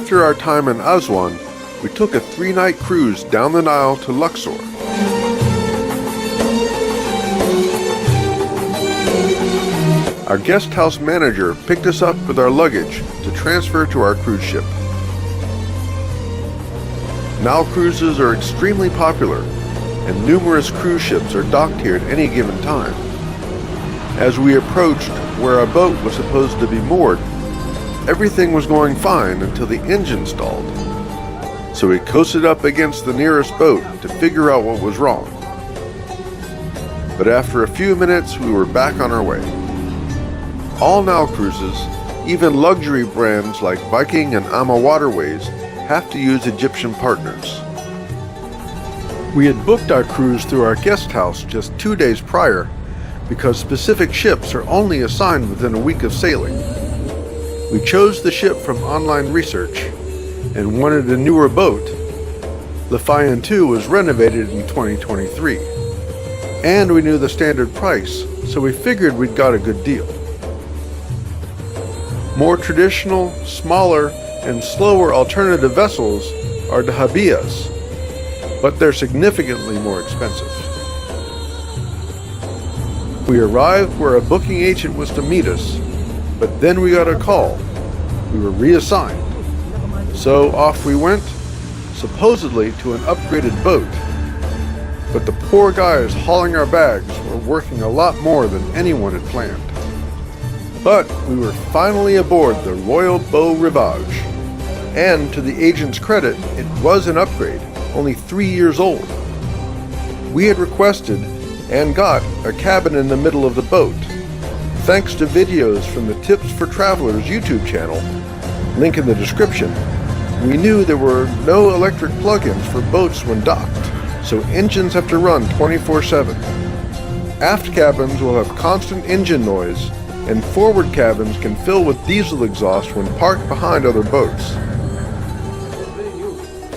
After our time in Aswan, we took a 3-night cruise down the Nile to Luxor. Our guest house manager picked us up with our luggage to transfer to our cruise ship. Nile cruises are extremely popular, and numerous cruise ships are docked here at any given time. As we approached where our boat was supposed to be moored, everything was going fine until the engine stalled. So we coasted up against the nearest boat to figure out what was wrong. But after a few minutes, we were back on our way. All Nile cruises, even luxury brands like Viking and Ama Waterways, have to use Egyptian partners. We had booked our cruise through our guest house just 2 days prior because specific ships are only assigned within a week of sailing. We chose the ship from online research and wanted a newer boat. Philae 2 was renovated in 2023, and we knew the standard price, so we figured we'd got a good deal. More traditional, smaller, and slower alternative vessels are the Habiyas, but they're significantly more expensive. We arrived where a booking agent was to meet us, but then we got a call. We were reassigned. So off we went, supposedly to an upgraded boat. But the poor guys hauling our bags were working a lot more than anyone had planned. But we were finally aboard the Royal Beau Rivage. And to the agent's credit, it was an upgrade, only 3 years old. We had requested and got a cabin in the middle of the boat. Thanks to videos from the Tips for Travelers YouTube channel, link in the description, we knew there were no electric plug-ins for boats when docked, so engines have to run 24/7. Aft cabins will have constant engine noise, and forward cabins can fill with diesel exhaust when parked behind other boats.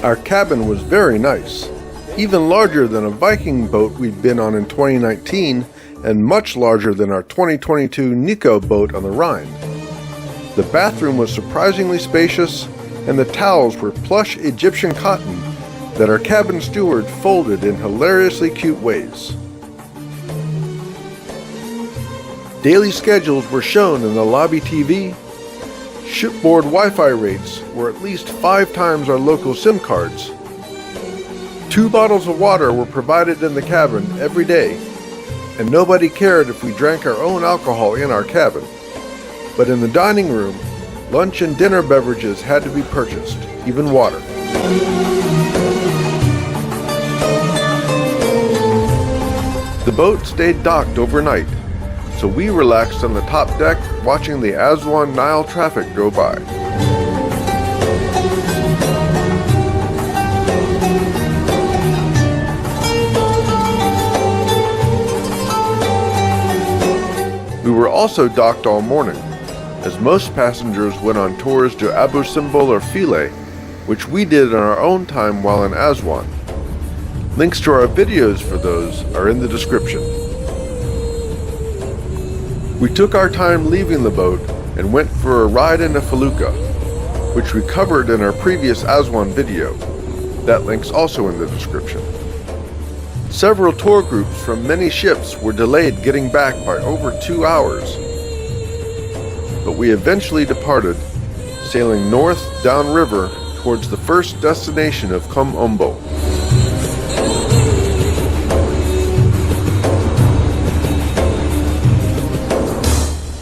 Our cabin was very nice, even larger than a Viking boat we'd been on in 2019 and much larger than our 2022 Nico boat on the Rhine. The bathroom was surprisingly spacious, and the towels were plush Egyptian cotton that our cabin steward folded in hilariously cute ways. Daily schedules were shown in the lobby TV. Shipboard Wi-Fi rates were at least 5 times our local SIM cards. 2 bottles of water were provided in the cabin every day, and nobody cared if we drank our own alcohol in our cabin. But in the dining room, lunch and dinner beverages had to be purchased, even water. The boat stayed docked overnight, so we relaxed on the top deck watching the Aswan Nile traffic go by. We were also docked all morning, as most passengers went on tours to Abu Simbel or Philae, which we did on our own time while in Aswan. Links to our videos for those are in the description. We took our time leaving the boat and went for a ride in a felucca, which we covered in our previous Aswan video. That link's also in the description. Several tour groups from many ships were delayed getting back by over 2 hours. But we eventually departed, sailing north downriver towards the first destination of Ombo.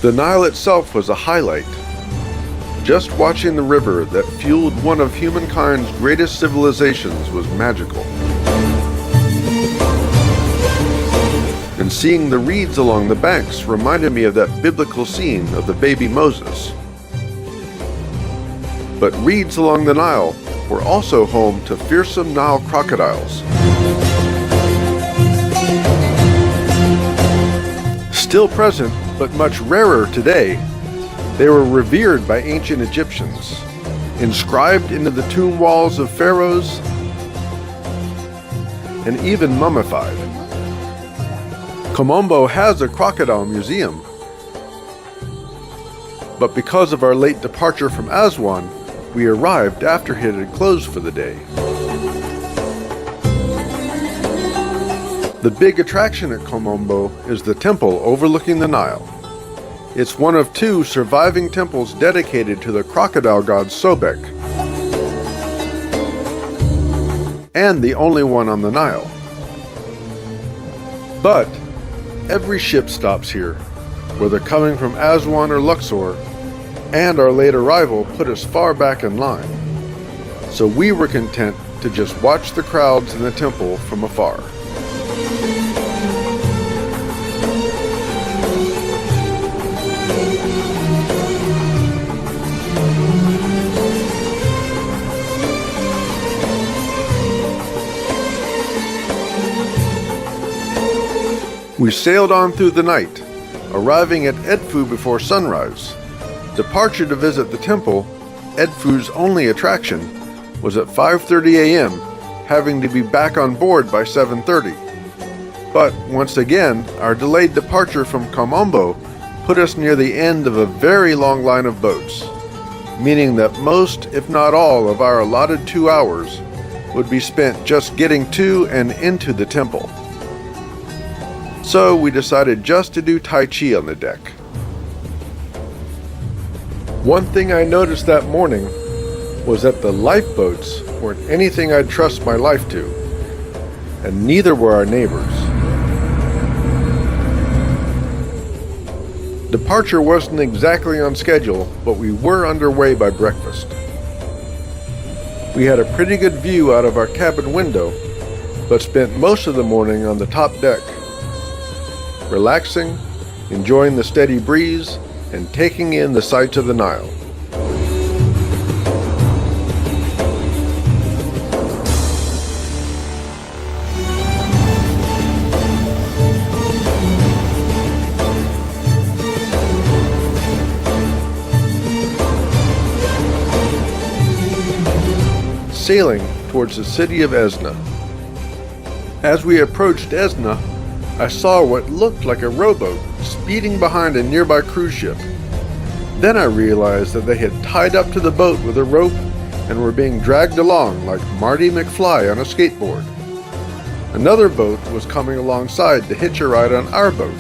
The Nile itself was a highlight. Just watching the river that fueled one of humankind's greatest civilizations was magical. And seeing the reeds along the banks reminded me of that biblical scene of the baby Moses. But reeds along the Nile were also home to fearsome Nile crocodiles. Still present, but much rarer today, they were revered by ancient Egyptians, inscribed into the tomb walls of pharaohs, and even mummified. Ombo has a crocodile museum, but because of our late departure from Aswan, we arrived after it had closed for the day. The big attraction at Ombo is the temple overlooking the Nile. It's one of 2 surviving temples dedicated to the crocodile god Sobek, and the only one on the Nile. But every ship stops here, whether coming from Aswan or Luxor, and our late arrival put us far back in line, so we were content to just watch the crowds in the temple from afar. We sailed on through the night, arriving at Edfu before sunrise. Departure to visit the temple, Edfu's only attraction, was at 5:30 a.m., having to be back on board by 7:30. But once again, our delayed departure from Ombo put us near the end of a very long line of boats, meaning that most, if not all, of our allotted 2 hours would be spent just getting to and into the temple. So we decided just to do Tai Chi on the deck. One thing I noticed that morning was that the lifeboats weren't anything I'd trust my life to, and neither were our neighbors. Departure wasn't exactly on schedule, but we were underway by breakfast. We had a pretty good view out of our cabin window, but spent most of the morning on the top deck, relaxing, enjoying the steady breeze, and taking in the sights of the Nile. Sailing towards the city of Esna. As we approached Esna, I saw what looked like a rowboat speeding behind a nearby cruise ship. Then I realized that they had tied up to the boat with a rope and were being dragged along like Marty McFly on a skateboard. Another boat was coming alongside to hitch a ride on our boat,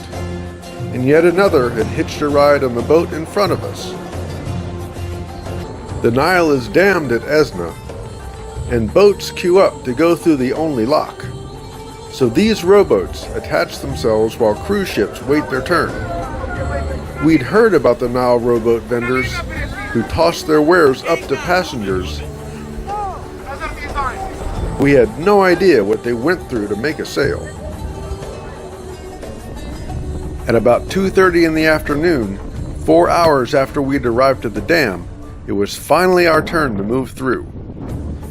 and yet another had hitched a ride on the boat in front of us. The Nile is dammed at Esna, and boats queue up to go through the only lock. So these rowboats attach themselves while cruise ships wait their turn. We'd heard about the Nile rowboat vendors who tossed their wares up to passengers. We had no idea what they went through to make a sale. At about 2:30 in the afternoon, 4 hours after we'd arrived at the dam, it was finally our turn to move through,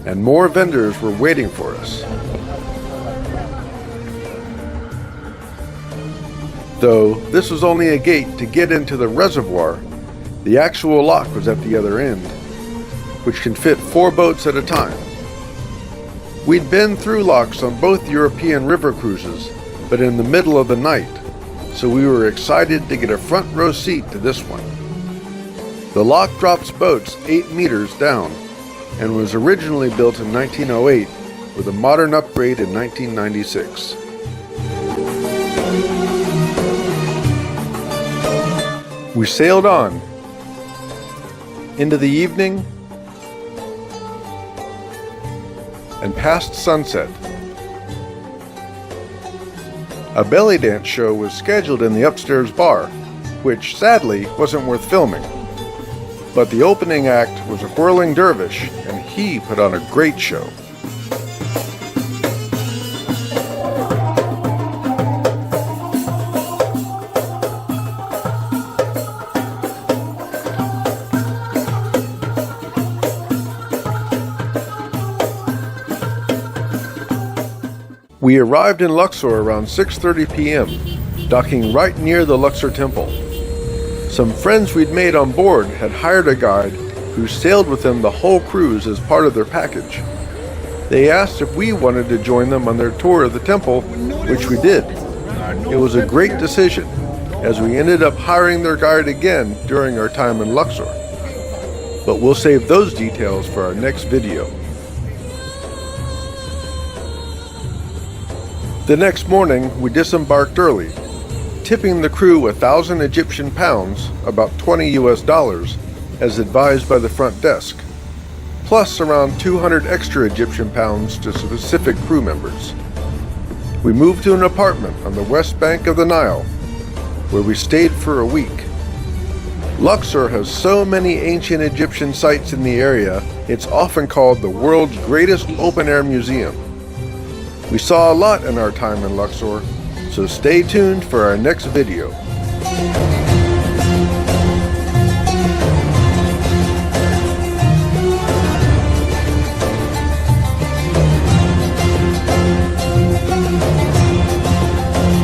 and more vendors were waiting for us. Though this was only a gate to get into the reservoir, the actual lock was at the other end, which can fit 4 boats at a time. We'd been through locks on both European river cruises, but in the middle of the night, so we were excited to get a front row seat to this one. The lock drops boats 8 meters down, and was originally built in 1908 with a modern upgrade in 1996. We sailed on into the evening and past sunset. A belly dance show was scheduled in the upstairs bar, which sadly wasn't worth filming. But the opening act was a whirling dervish, and he put on a great show. We arrived in Luxor around 6:30 p.m., docking right near the Luxor temple. Some friends we'd made on board had hired a guide who sailed with them the whole cruise as part of their package. They asked if we wanted to join them on their tour of the temple, which we did. It was a great decision, as we ended up hiring their guide again during our time in Luxor. but we'll save those details for our next video. The next morning, we disembarked early, tipping the crew 1,000 Egyptian pounds, about $20 US, as advised by the front desk, plus around 200 extra Egyptian pounds to specific crew members. We moved to an apartment on the west bank of the Nile, where we stayed for a week. Luxor has so many ancient Egyptian sites in the area, it's often called the world's greatest open-air museum. We saw a lot in our time in Luxor, so stay tuned for our next video.